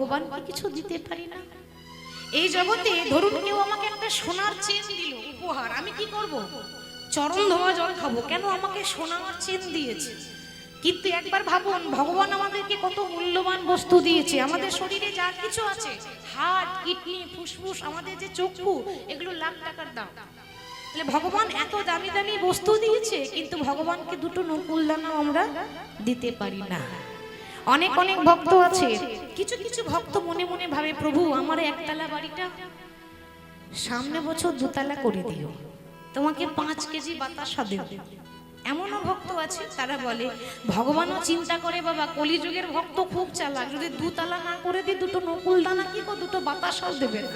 ভগবানকে কিছু দিতে পারি না? এই জগতে ধরুন কেউ আমাকে একটা সোনার চেন দিল উপহার, আমি কি করব? চরণ ধোয়া জল খাবো, কেন আমাকে সোনার চেন দিয়েছে। কিন্তু একবার ভাবুন, ভগবান আমাদেরকে কত মূল্যবান বস্তু দিয়েছে। আমাদের শরীরে যা কিছু আছে, হার্ট, কিডনি, ফুসফুস, আমাদের যে চক্ষু, এগুলো লাখ টাকার দাম। তাহলে ভগবান এত দামি দামি বস্তু দিয়েছে, কিন্তু ভগবানকে দুটো নকুল দানা আমরা দিতে পারি না। অনেক অনেক ভক্ত আছে, কিছু কিছু ভক্ত মনে মনে ভাবে, প্রভু আমার একতলা বাড়িটা সামনে বছর দুতলা করে দিও, তোমাকে 5 কেজি বাতাসা দেব। এমনও ভক্ত আছে, তারা বলে ভগবানও চিন্তা করে, বাবা কলিযুগের ভক্ত খুব চালাক, যদি দুতলা না করে দিই দুটো নকুল দানা কি গো, দুটো বাতাসাও দেবে না,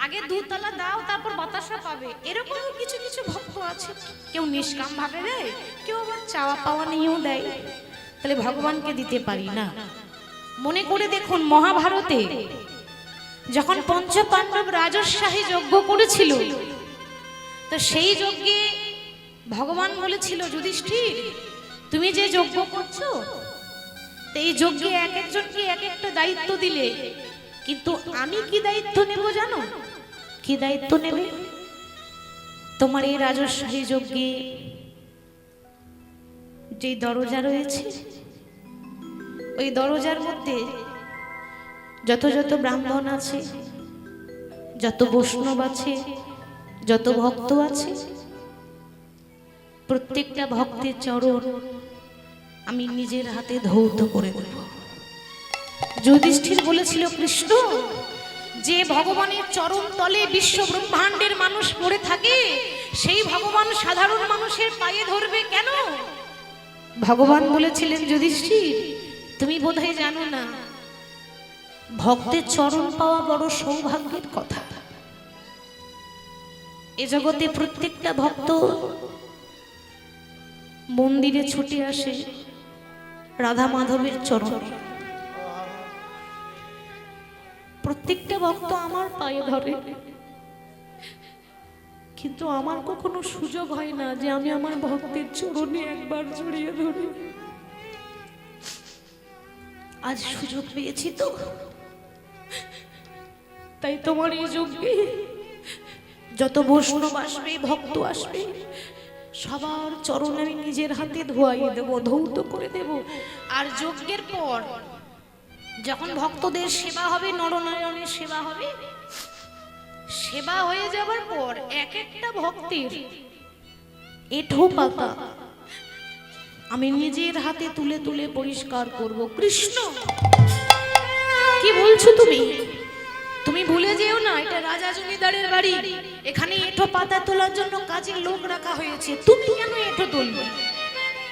আগে দুতলা দাও তারপর বাতাসা পাবে। এরকম কিছু কিছু ভক্ত আছে, কেউ নিষ্কাম ভাবে দেয়, কেউ আবার চাওয়া পাওয়া নিয়েও দেয়। তাহলে ভগবানকে দিতে পারি না। মনে করে দেখুন, মহাভারতে যখন পঞ্চপাণ্ডব রাজস্বাহী যজ্ঞ করেছিল, তো সেই যজ্ঞে ভগবান বলেছিল, যুধিষ্ঠির তুমি যে যজ্ঞ করছো, তো এই যজ্ঞে এক একজনকে এক একটা দায়িত্ব দিলে, কিন্তু আমি কি দায়িত্ব নেব জানো? কি দায়িত্ব নেবে? তোমার এই রাজস্বাহী যজ্ঞে যে দরজা রয়েছে, ওই দরজার মধ্যে যত যত ব্রাহ্মণ আছে, যত বৈষ্ণব আছে, যত ভক্ত আছে, প্রত্যেকটা ভক্তের চরণ আমি নিজের হাতে ধৌত করে দেব। যুধিষ্ঠির বলেছিল, কৃষ্ণ যে ভগবানের চরণ তলে বিশ্ব ব্রহ্মাণ্ডের মানুষ পড়ে থাকে, সেই ভগবান সাধারণ মানুষের পায়ে ধরবে কেন? ভগবান বলেছিলেন, যুধিষ্ঠির তুমি বোধহয় জানো না, ভক্তের চরণ পাওয়া বড় সৌভাগ্যের কথা। এ জগতে প্রত্যেকটা ভক্ত মন্দিরে ছুটে আসে রাধা মাধবের চরণে, প্রত্যেকটা ভক্ত আমার পায়ে ধরে, কিন্তু আমার কখনো সুযোগ হয় না যে আমি আমার ভক্তের চরণে একবার জড়িয়ে ধরি। আজ সুযোগ পেয়েছি তো, তাই তোমার এই যজ্ঞে যত বৈষ্ণব আসবে, ভক্ত আসবে, সবার চরণ আমি নিজের হাতে ধোয়াইয়ে দেব, ধৌত করে দেব। আর যজ্ঞের পর যখন ভক্তদের সেবা হবে, নরনারায়ণের সেবা হবে, সেবা হয়ে যাবার পর এক একটা ভক্তের এঁঠো পাতা আমি নিজের হাতে তুলে তুলে পরিষ্কার করব। কৃষ্ণ কি বলছো তুমি? তুমি ভুলে যেও না, এটা রাজা জমিদারের বাড়ি, এখানে এঁঠো পাতা তোলার জন্য কাজের লোক রাখা হয়েছে, তুমি কেন এঁঠো তুলবে?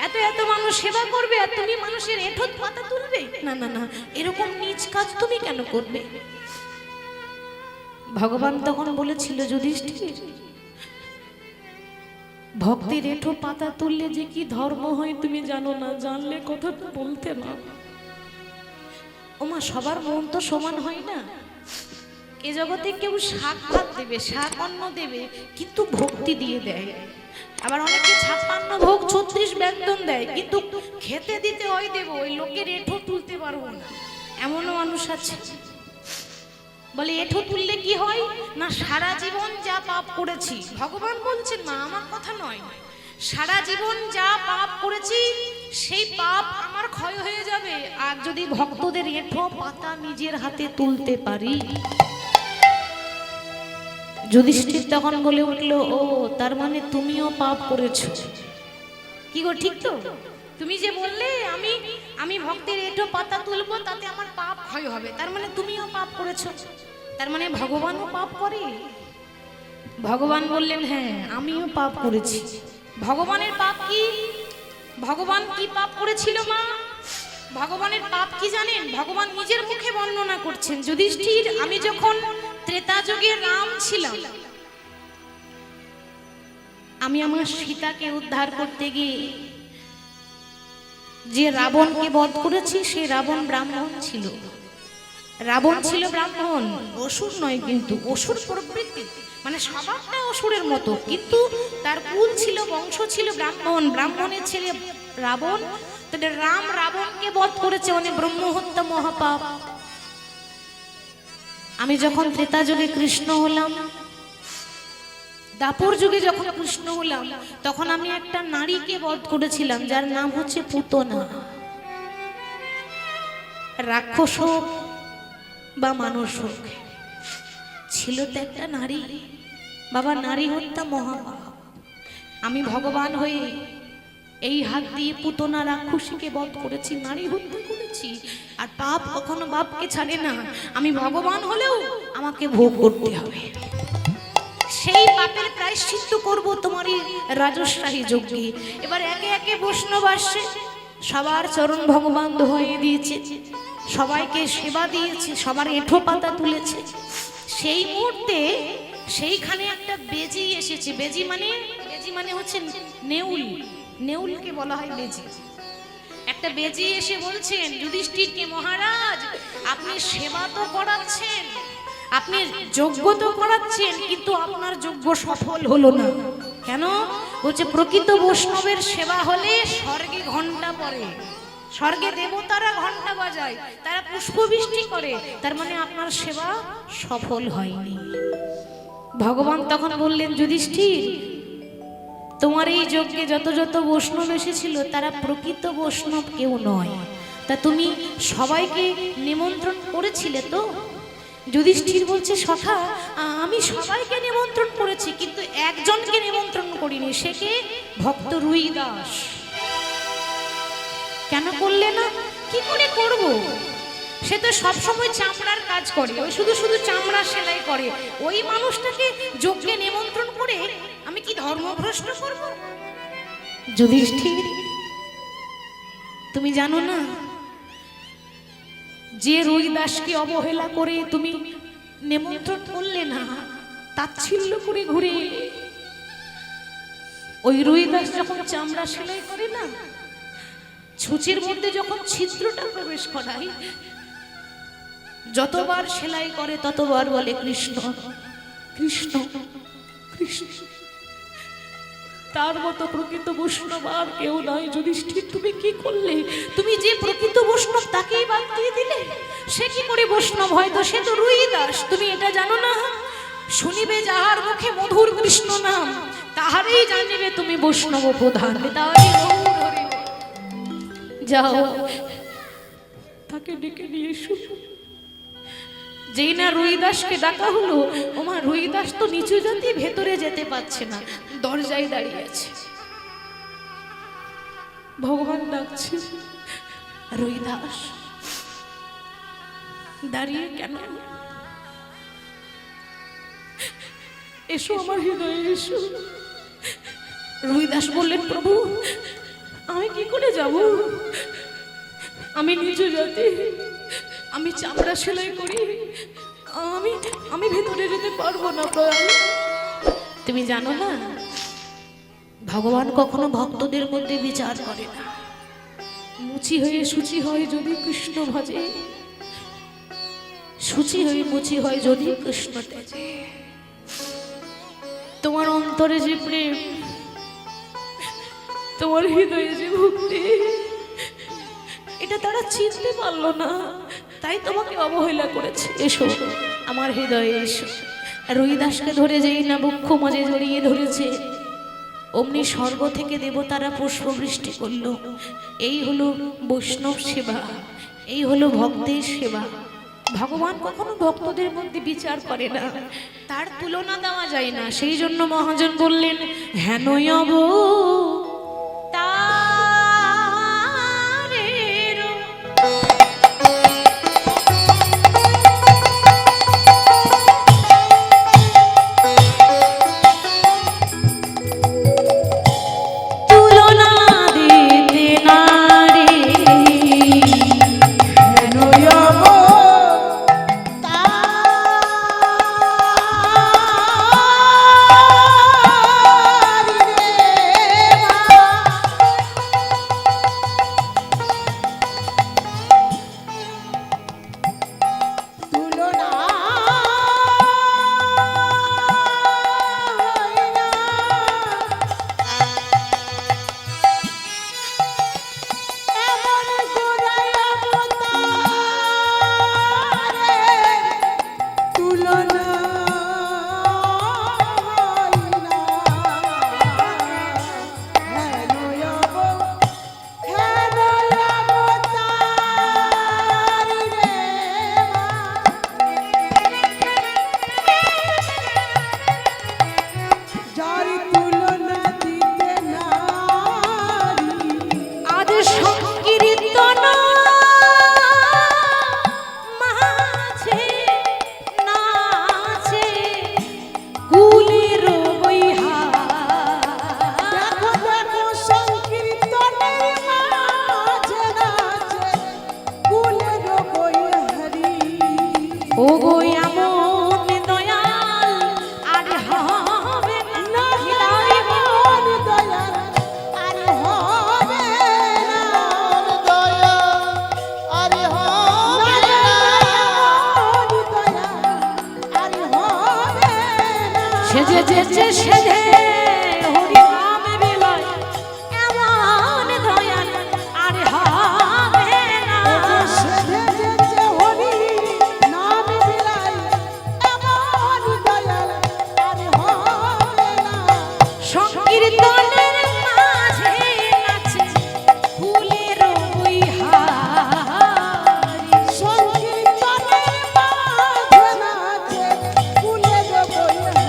এত এত মানুষ সেবা করবে আর তুমি মানুষের এঁঠো পাতা তুলবে? না না না, এরকম নিজ কাজ তুমি কেন করবে? ভগবান তখন বলেছিল, যুধিষ্ঠির ভক্তের এঁঠো পাতা তুললে যে কি ধর্ম হয় তুমি জানো না, জানলে কথা বলতে না। ওমা, সবার মন তো সমান হয় না। এ জগতে কেউ শাক ভাত দেবে, শাক অন্ন দেবে, কিন্তু ভক্তি দিয়ে দেয়। আবার অনেকে 56 ভোগ 36 ব্যঞ্জন দেয়, কিন্তু খেতে দিতে হয় দেবো, ওই লোকের এঁঠো তুলতে পারবো না। এমনও মানুষ আছে বলে এঁঠো তুললে কি হয় না, সারা জীবন যা পাপ করেছি, ভগবান বলছেন না, আমার কথা নয়, সারা জীবন যা পাপ করেছি সেই পাপ আমার ক্ষয় হয়ে যাবে, আর যদি ভক্তদের এঁঠো পাতা নিজের হাতে তুলতে পারি। যুধিষ্ঠির তখন বলে উঠলো, ও তার মানে তুমিও পাপ করেছো। কি গো, ঠিক তো? তুমি যে বললে আমি আমি ভক্তের এঁঠো পাতা তুলবো, তাতে আমার পাপ ক্ষয় হবে, তার মানে তুমিও পাপ করেছো, তার মানে ভগবানও পাপ করে? ভগবান বললেন, হ্যাঁ আমিও পাপ করেছি। ভগবানের পাপ কি? ভগবান কি পাপ করেছিল মা? ভগবানের পাপ কি জানেন? ভগবান নিজের মুখে বর্ণনা করছেন, যুধিষ্ঠির আমি যখন ত্রেতা যুগে রাম ছিলাম, আমি আমার সীতাকে উদ্ধার করতে গিয়ে যে রাবণকে বধ করেছি, সে রাবণ ব্রাহ্মণ ছিল। রাবণ ছিল ব্রাহ্মণ, অসুর নয়, কিন্তু অসুর প্রবৃত্তি, মানে স্বভাবটা অসুরের মতো, কিন্তু তার কুল ছিল, বংশ ছিল ব্রাহ্মণ, ব্রাহ্মণের ছেলে রাবণ। তাহলে রাম রাবণকে বধ করেছে, মানে ব্রহ্মহত্যা মহাপাপ। আমি যখন ত্রেতা যুগে কৃষ্ণ হলাম, দাপর যুগে যখন কৃষ্ণ হলাম, তখন আমি একটা নারীকে বধ করেছিলাম যার নাম হচ্ছে পুতনা। রাক্ষস হোক বা মানুষ হোক, ছিল তো একটা নারী। বাবা, নারী হত্যা মহাপাপ। আমি ভগবান হয়ে এই হাত দিয়ে পুতনা রাক্ষসীকে বধ করেছি, নারী হত্যা করেছি। আর পাপ কখনো বাপকে ছাড়ে না। আমি ভগবান হলেও আমাকে ভোগ করতে হবে। সেই পাপের প্রায়শ্চিত্ত করব তোমার এই রাজস্বাহী যজ্ঞে। এবার একে একে বৈষ্ণব আসছে, সবার চরণ ভগবান ধোয়াইয়ে দিয়েছে, সবাইকে সেবা দিয়েছে, সবার এঁঠো পাতা তুলেছে। সেই মুহূর্তে সেইখানে একটা বেজি এসেছে। বেজি মানে হচ্ছে নেউল। নেউলকে বলা হয় বেজি। একটা বেজি এসে বলছেন যুধিষ্ঠিরকে, মহারাজ আপনি সেবা তো করাচ্ছেন, আপনি যজ্ঞ তো করাচ্ছেন, কিন্তু আপনার যজ্ঞ সফল হলো না। কেন? বলছে প্রকৃত বৈষ্ণবের সেবা হলে স্বর্গে ঘন্টা পড়ে, স্বর্গে দেবতারা ঘন্টা বাজায়, তারা পুষ্পবৃষ্টি করে, তার মানে আপনার সেবা সফল হয়নি। ভগবান তখন বললেন, যুধিষ্ঠির তোমার এই যজ্ঞে যত যত বৈষ্ণব এসেছিল তারা প্রকৃত বৈষ্ণব কেউ নয়, তা তুমি সবাইকে নিমন্ত্রণ করেছিলে তো? যুধিষ্ঠির বলছে, সখা আমি সবাইকে নিমন্ত্রণ করেছি, কিন্তু একজনকে নিমন্ত্রণ করিনি, সে কে? ভক্ত রুই দাস। কেন করলে না? কি করে করব? সে তো সবসময় চামড়ার কাজ করে, ওই শুধু শুধু চামড়া সেলাই করে। ওই মানুষটাকে যজ্ঞে নিমন্ত্রণ করে আমি কি ধর্মভ্রষ্ট করব? যুধিষ্ঠির, তুমি জানো না যে রুই দাসকে অবহেলা করে তুমি নিমন্ত্রণ করলে না, তাচ্ছিল্য করে ঘুরে ওই রুই দাস যখন চামড়া সেলাই করে না, ছুঁচের মধ্যে যখন ছিদ্রটা প্রবেশ করায়, যতবার সেলাই করে ততবার বলে কৃষ্ণ কৃষ্ণ কৃষ্ণ। তার মতো প্রকৃত বৈষ্ণব আর কেউ নয়। যুধিষ্ঠির, তুমি কি করলে? তুমি যে প্রকৃত বৈষ্ণব তাকেই বাদ দিয়ে দিলে। সে কি করে বৈষ্ণব হয়? তো সে তো রুই দাস। তুমি এটা জানো না? শুনিবে যাহার মুখে মধুর কৃষ্ণ নাম, তাহারই জানিবে তুমি বৈষ্ণব প্রধান। যাও, তাকে ডেকে নিয়ে এসো। যেই না রুইদাসকে ডাকা হলো, ওমা রুইদাস তো নিচু জাতি, ভেতরে যেতে পারছে না, দরজায় দাঁড়িয়ে আছে। ভগবান ডাকছে, রুইদাস দাঁড়িয়ে কেন? এসো আমার হৃদয়ে এসো। রুইদাস বললেন, প্রভু আমি কি করে যাব? আমি নিচু জাতি, আমি চামড়া সেলাই করি, আমি ভেতরে যেতে পারবো না। তুমি জানো না, ভগবান কখনো ভক্তদের মধ্যে বিচার করে না। মুচি হয়ে শুচি হয় যদি কৃষ্ণ ভজে, শুচি হয়ে মুচি হয় যদি কৃষ্ণ তেজে। তোমার অন্তরে যে প্রেম, তোমার হৃদয়ে যে ভক্তি, এটা তারা চিনতে পারলো না, তাই তোমাকে অবহেলা করেছে। এসো আমার হৃদয়ে এসো। রুইদাসকে ধরে যেই না বক্ষ মাঝে জড়িয়ে ধরেছে, অমনি স্বর্গ থেকে দেবতারা পুষ্পবৃষ্টি করলো। এই হলো বৈষ্ণব সেবা, এই হলো ভক্তের সেবা। ভগবান কখনো ভক্তদের মধ্যে বিচার করে না, তার তুলনা দেওয়া যায় না। সেই জন্য মহাজন বললেন, হেনয়ব সেজেছে সেজে হরি নাম বিলায় এমন দয়াল আর হবে না। সেজেছে হরি নাম বিলায় এমন দয়াল আর হবে না। সংকীর্তনের মাঝে নাচে ফুলের বইহারি, সংকীর্তনের মাঝে নাচে ফুলের বইহারি।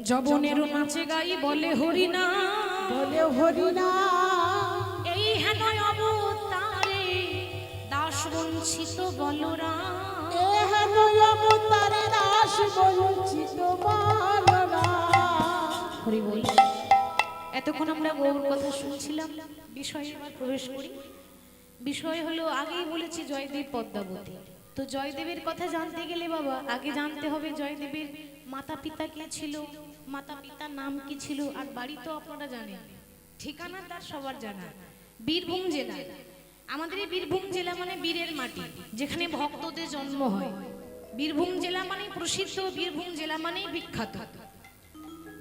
যবনেরও নাচে গাই বলে হরি না, বলে হরি নাম। এই হেন অবতারে দাস বঞ্চিত বলরাম। এহেন অবতারে দাস বঞ্চিত বলরাম। হরি বল। এতক্ষণ আমরা গৌর কথা শুনছিলাম, বিষয়ে এবার প্রবেশ করি। বিষয় হলো, আগেই বলেছি জয়দেব পদ্মাবতী। তো জয়দেবের কথা জানতে গেলে বাবা আগে জানতে হবে জয়দেবের মাতা পিতা কে ছিল, মাতা পিতার নাম কি ছিল, আর বাড়ি তো আপনারা জানেন, ঠিকানা তার সবার জানা, বীরভূম জেলা। আমাদের এই বীরভূম জেলা মানে বীরের মাটি, যেখানে ভক্তদের জন্ম হয়। বীরভূম জেলা মানে প্রসিদ্ধ, বীরভূম জেলা মানে বিখ্যাত।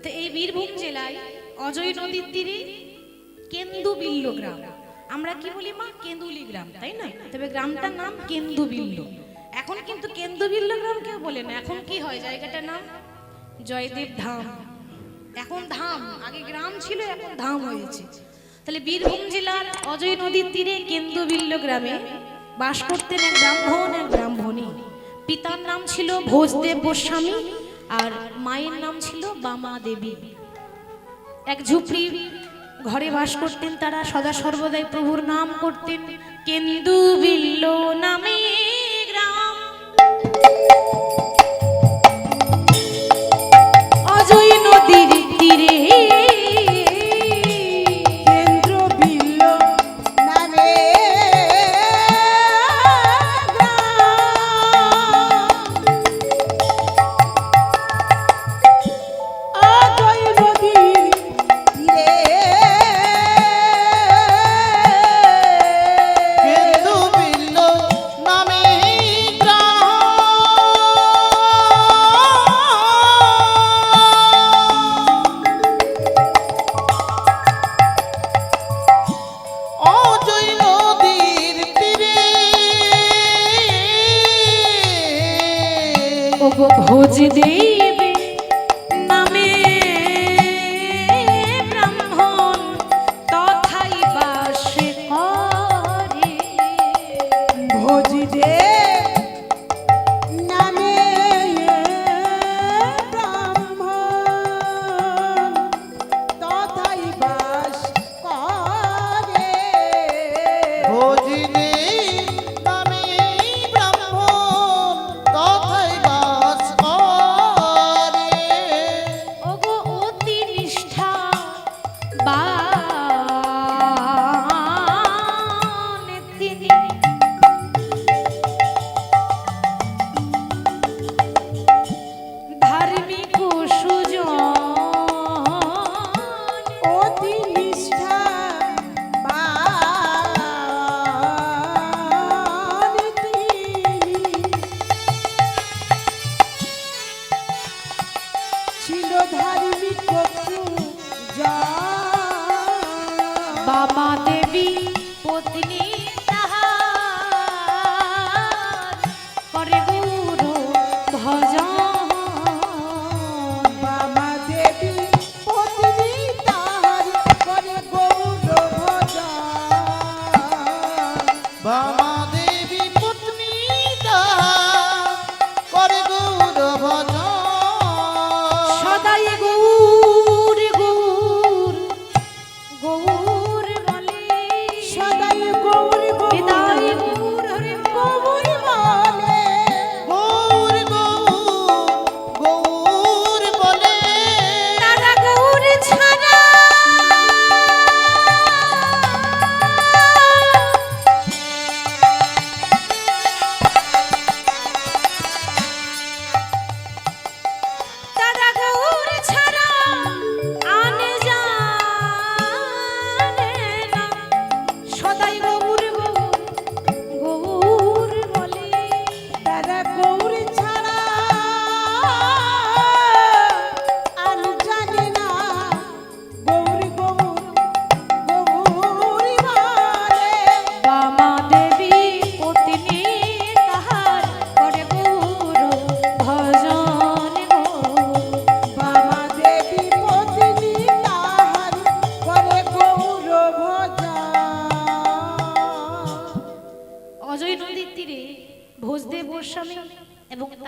তো এই বীরভূম জেলায় অজয় নদীর তীরে কেন্দুবিল্ল গ্রাম, আমরা কি বলি মা, কেন্দুলি গ্রাম, তাই না? তবে গ্রামটার নাম কেন্দুবিল্ল। এখন কিন্তু কেন্দুবিল্ল গ্রাম কেউ বলে না, এখন কি হয়, জায়গাটার নাম জয়দেব ধাম। এখন ধাম, আগে গ্রাম ছিল, এখন ধাম হয়েছে। তাহলে বীরভূম জেলার অজয় নদীর তীরে কেন্দুবিল্ল গ্রামে বাস করতেন এক ব্রাহ্মণ, এক ব্রাহ্মণী। পিতার নাম ছিল ভোজদেব গোস্বামী আর মায়ের নাম ছিল বামা দেবী। এক ঝুপড়ি ঘরে বাস করতেন তারা, সদা সর্বদাই প্রভুর নাম করতেন। কেন্দুবিল্ল নামে গ্রাম, অজয় নদীর তীরে কেন্দ্রবিল্ল নামে অজয় নদীর তীরে কেন্দুবিল্ল নামে অজয় নদীর তীরে ওগো ভোজদেব নামে ব্রাহ্মণ তথাই বাস করে। ভোজদেব নামে ব্রাহ্মণ তথাই বাস করে। ভোজনে নামে ব্রাহ্মণ তথায় বাস করে। ওগো অতি নিষ্ঠা বান তিনি, ধার্মিক সুজন অতি নিষ্ঠাবান তিনি, ছিল ধার্মিক বামা দেবী পত্নী তাহার, করে গুরু ভজন। বামা দেবী পত্নী তাহার করে গৌর ভজন। বামা দেবী পত্নী তাহার করে গৌর ভজন। সদাই গৌর গৌর গৌর বলে, সদাই গৌর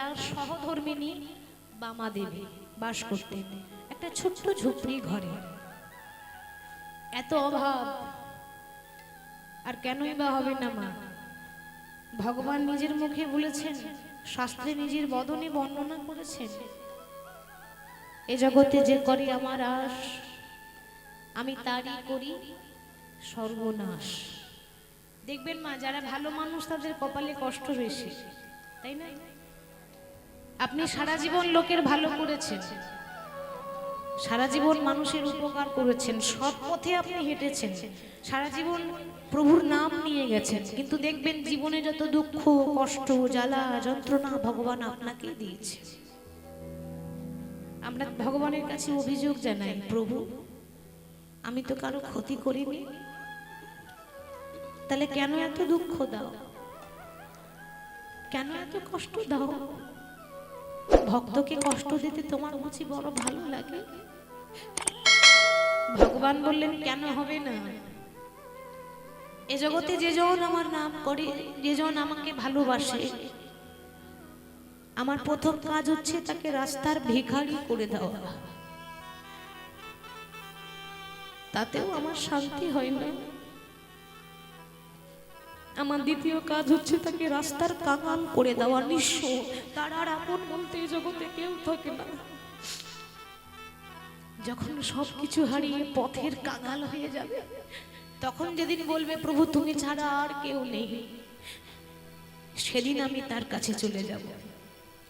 তার সহধর্মিনী বামা দেবী বাস করতেন একটা ছোট্ট ঝুপড়ি ঘরে। এত অভাব, আর কেনই বা হবে না মা? ভগবান নিজের মুখে বলেছেন, শাস্ত্রে নিজের বদনে বর্ণনা করেছেন, এ জগতে যে করে আমার আশ, আমি তারই করি সর্বনাশ। দেখবেন মা, যারা ভালো মানুষ তাদের কপালে কষ্ট বেশি, তাই না? আপনি সারা জীবন লোকের ভালো করেছেন, সারা জীবন মানুষের উপকার করেছেন, সৎ পথে আপনি হেঁটেছেন, সারা জীবন প্রভুর নাম নিয়ে গেছেন, কিন্তু দেখবেন জীবনে যত দুঃখ কষ্ট জ্বালা যন্ত্রণা ভগবান আপনাকে দিয়েছে। আমরা ভগবানের কাছে অভিযোগ জানাই, প্রভু আমি তো কারো ক্ষতি করিনি, তাহলে কেন এত দুঃখ দাও, কেন এত কষ্ট দাও? ভক্তকে কষ্ট দিতে তোমার বুঝি বড় ভালো লাগে? ভগবান বললেন, কেন হবে না? এ জগতে যেজন আমার নাম করে, যেজন আমাকে ভালোবাসে, আমার প্রথম কাজ হচ্ছে তাকে রাস্তার ভিখারি করে দেওয়া। তাতেও আমার শান্তি হয় না। আমার দ্বিতীয় কাজ হচ্ছে তাকে রাস্তার কাঙাল করে দেওয়া, নিঃস্ব, তার আর আপন বলতে এই জগতে কেউ থাকে না। যখন সবকিছু হারিয়ে পথের কাঙাল হয়ে যাবে, তখন যেদিন বলবে প্রভু তুমি ছাড়া আর কেউ নেই, সেদিন আমি তার কাছে চলে যাব।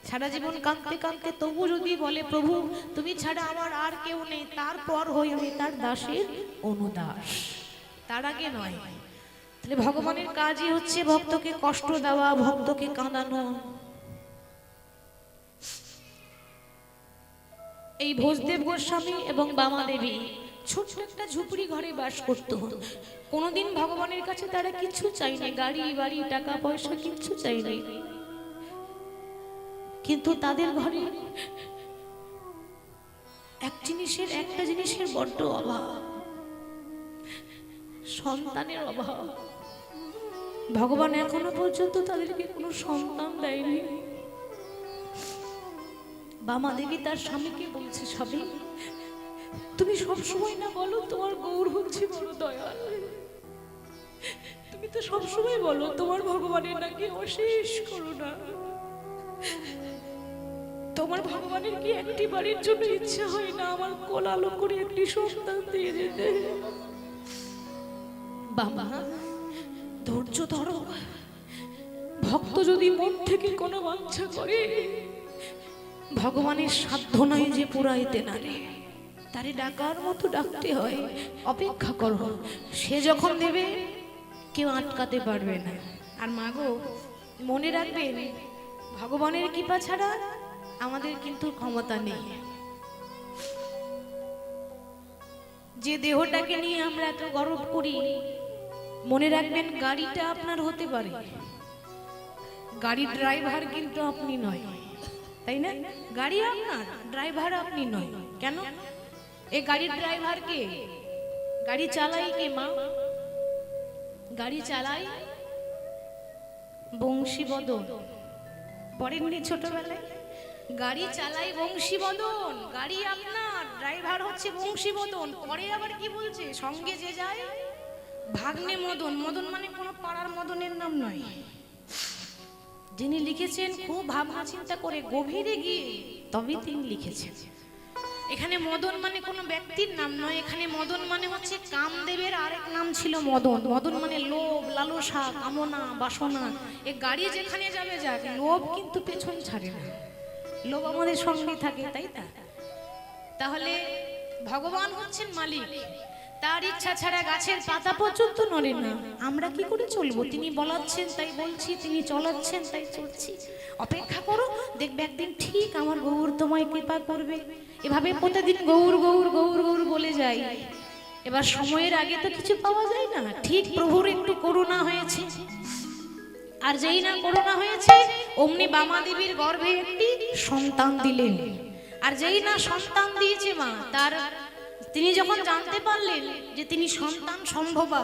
সারা জীবন কাঁদতে কাঁদতে তবু যদি বলে প্রভু তুমি ছাড়া আমার আর কেউ নেই, তারপর হই আমি তার দাসের অনুদাস, তার আগে নয়। তাহলে ভগবানের কাজই হচ্ছে ভক্তকে কষ্ট দেওয়া, ভক্তকে কাঁদানো। এই ভোজদেব গোস্বামী এবং বামা দেবী ছোট্ট একটা ঝুপড়ি ঘরে বাস করত। কোনোদিন ভগবানের কাছে তারা কিছু চাইনি, গাড়ি বাড়ি টাকা পয়সা কিচ্ছু চাইনি, কিন্তু তাদের ঘরে একটা জিনিসের বড্ড অভাব, সন্তানের অভাব। ভগবান এখনো পর্যন্ত তাদেরকে কোনো সন্তান দেয়নি। বামা দেবী তার স্বামীকে বলছে, স্বামী তুমি সবসময় না বলো তোমার গৌর হচ্ছে বড় দয়াল, তুমি তো সবসময় বলো তোমার ভগবানের নাকি অশেষ করুণা, তোমার ভগবানের কি একটি বাড়ির জন্য ইচ্ছা হয় না আমার কোলালো করে একটি সন্তান দিয়ে যেতে? বাবা ধৈর্য ধরো, ভক্ত যদি মন থেকে কোনো বাঞ্ছা করে, ভগবানের সাধ্য নয় যে পুরাইতে না রে, তারে ডাকার মতো ডাকতে হয়। অপেক্ষা করো, সে যখন দেবে কেউ আটকাতে পারবে না। আর মাগো মনে রাখবেন, ভগবানের কৃপা ছাড়া আমাদের কিন্তু ক্ষমতা নেই। যে দেহটাকে নিয়ে আমরা এত গর্ব করি, মনে রাখবেন গাড়িটা আপনার হতে পারে, গাড়ির ড্রাইভার কিন্তু আপনি নয়, তাই না? গাড়ি আপনার, ড্রাইভার আপনি নয়। কেন? এই গাড়ির ড্রাইভার কে? গাড়ি চালাই কে মা? গাড়ি চালাই বংশীবদন। পড়েননি ছোটবেলায়? গাড়ি চালাই বংশীবদন, গাড়ি আপনার, ড্রাইভার হচ্ছে বংশীবদন। পরে আবার কি বলছে? সঙ্গে যে যায় ভাগ্নে মদন। মদন মানে কোনো পাড়ার মদনের নাম নয়। যিনি লিখেছেন খুব ভাবনা চিন্তা করে গভীরে গিয়ে তবে তিনি লিখেছেন। এখানে মদন মানে কোনো ব্যক্তির নাম নয়, এখানে মদন মানে হচ্ছে কামদেবের আরেক নাম ছিল মদন। মদন মানে লোভ, লালসা, কামনা, বাসনা। এ গাড়ি যেখানে যাবে যাক, লোভ কিন্তু পেছন ছাড়ে না, লোভ আমাদের সঙ্গে থাকে, তাই না? তাহলে ভগবান হচ্ছেন মালিক, তার ইচ্ছা ছাড়া গাছের পাতা পর্যন্ত নড়ে না। আমরা কি করে চলবো? তিনি বলাচ্ছেন তাই বলছি, তিনি চলাচ্ছেন তাই চলছি। অপেক্ষা করো, দেখবে একদিন ঠিক আমার গৌর তোমায় কৃপা করবে। এভাবে প্রতিদিন গৌর গৌর গৌর গৌর বলে যাই। এবার সময়ের আগে তো কিছু পাওয়া যায় না, ঠিক প্রভুর একটু করুণা হয়েছে, আর যেই না করুণা হয়েছে অমনি বামা দেবীর গর্ভে একটি সন্তান দিলেন। আর যেই না সন্তান দিয়েছে মা, তিনি যখন জানতে পারলেন যে তিনি সন্তান সম্ভবা,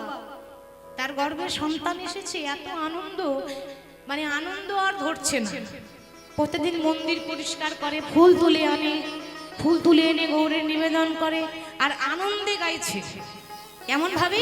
তার গর্ভে সন্তান এসেছে, এত আনন্দ, মানে আনন্দ আর ধরছে না। প্রতিদিন মন্দির পরিষ্কার করে, ফুল তুলে আনে, ফুল তুলে এনে গৌরের নিবেদন করে আর আনন্দে গাইছে। কেমন ভাবে?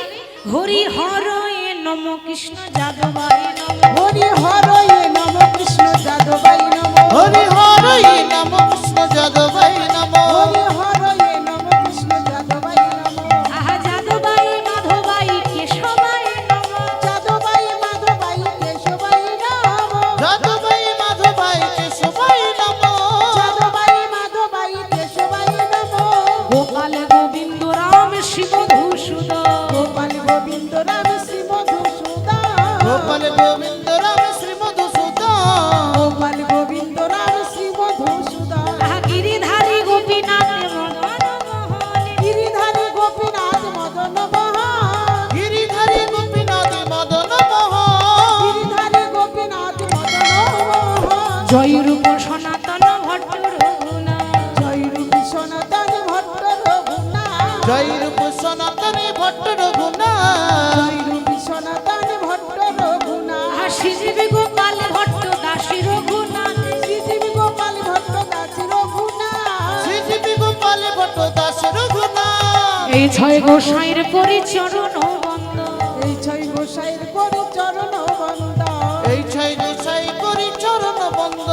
হরি হরয়ে নম কৃষ্ণ যাদবায় নম। হরি হরয়ে নম কৃষ্ণ যাদবাই নম। হরি হরয়ে নম কৃষ্ণ যাদবাই নম। হরি হরয়ে নম কৃষ্ণ যাদবাই নম। আহা যাদবাই মাধবাই কেশবাই নম। যাদবাই মাধবাই কেশবাই নম। যাদবাই মাধবাই কেশবাই নম। যাদবাই মাধবাই কেশবাই নম। গোপাল গোবিন্দ রাম শিব ধূসূদন। গোপাল গোবিন্দ রাম শ্রী মধুসূদন। গোপাল গোবিন্দ রাম শ্রী মধুসূদন। গোপাল গোবিন্দ রাম শ্রী মধুসূদন। আহা গিরিধারী গোপীনাথ মদন মোহন। গিরিধারী গোপীনাথ মদন মোহন। গিরিধারী গোপীনাথ মদন মোহন। গিরিধারী গোপীনাথ মদন মোহন। জয় রূপ সনাতন ভট্ট রঘুনাথ। জয় রূপী সনাতন ভট্ট রঘুনাথ। জয় রূপ সনাতনী ভট্ট রঘুনাথ। জয় রূপী সনাতন ভট্ট রঘুনাথ। আহা শ্রীজীবী গোপাল ভট্ট দাসী রঘুনাথ। শ্রীজীবী গোপাল ভট্ট দাস রঘুনাথ। শ্রীজীবী গোপাল ভট্ট দাস রঘুনাথ। এই ছয় গোসাইয়ের পরিচরণ বন্দ। এই ছয় গোসাইয়ের করি চরণ বন্দ। এই ছয় গোসাই করি চরণ বন্দ।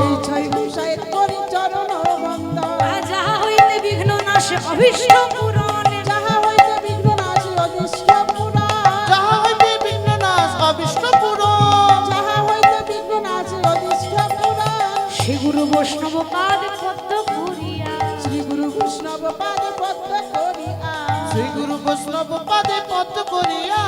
এই ছয় গোসাইয়ের করি চরণ বন্দ। যাহা হইতে বিঘ্ন নাশে অভীষ্ট পূরণে। যাহা হইতে বিঘ্ন নাশে অদৃষ্ট পুরাণ। যাহা হইতে বিঘ্ন নাশ অবিষ্ট পুরন। যাহা হইতে বিঘ্ন নাশে অদৃষ্ট পুরাণ। শ্রী গুরু বৈষ্ণব পাদ পদ্ম করিয়া। শ্রী গুরু বৈষ্ণব পাদে পদ্ম করিয়া। শ্রী গুরু বৈষ্ণব পাদে পদ্ম করিয়া।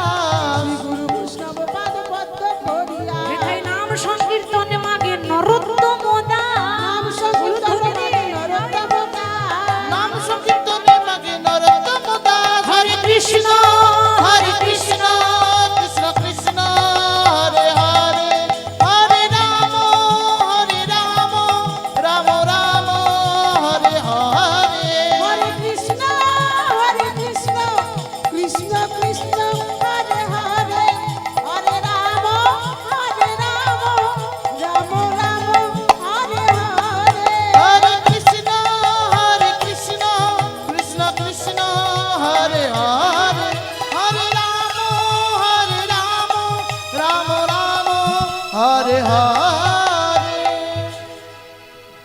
শ্রী গুরু বৈষ্ণব পাদে পদ্ম করিয়া। এটাই নাম সংকীর্তনে মাগে নরোত্তম দাস। নাম সংকীর্তনে মাগে নরোত্তম দাস। নাম সংকীর্তনে মাগে নরোত্তম দাস। হরে কৃষ্ণ হরে কৃষ্ণ কৃষ্ণ কৃষ্ণ হরে হরে। হরে রাম রাম রাম হরে হরে। হরে কৃষ্ণ কৃষ্ণ কৃষ্ণ হরে হরে। হরে রাম রাম রাম হরে হরে। হরে কৃষ্ণ কৃষ্ণ কৃষ্ণ হরে হরে। হরে রাম রাম রাম হরে হরে।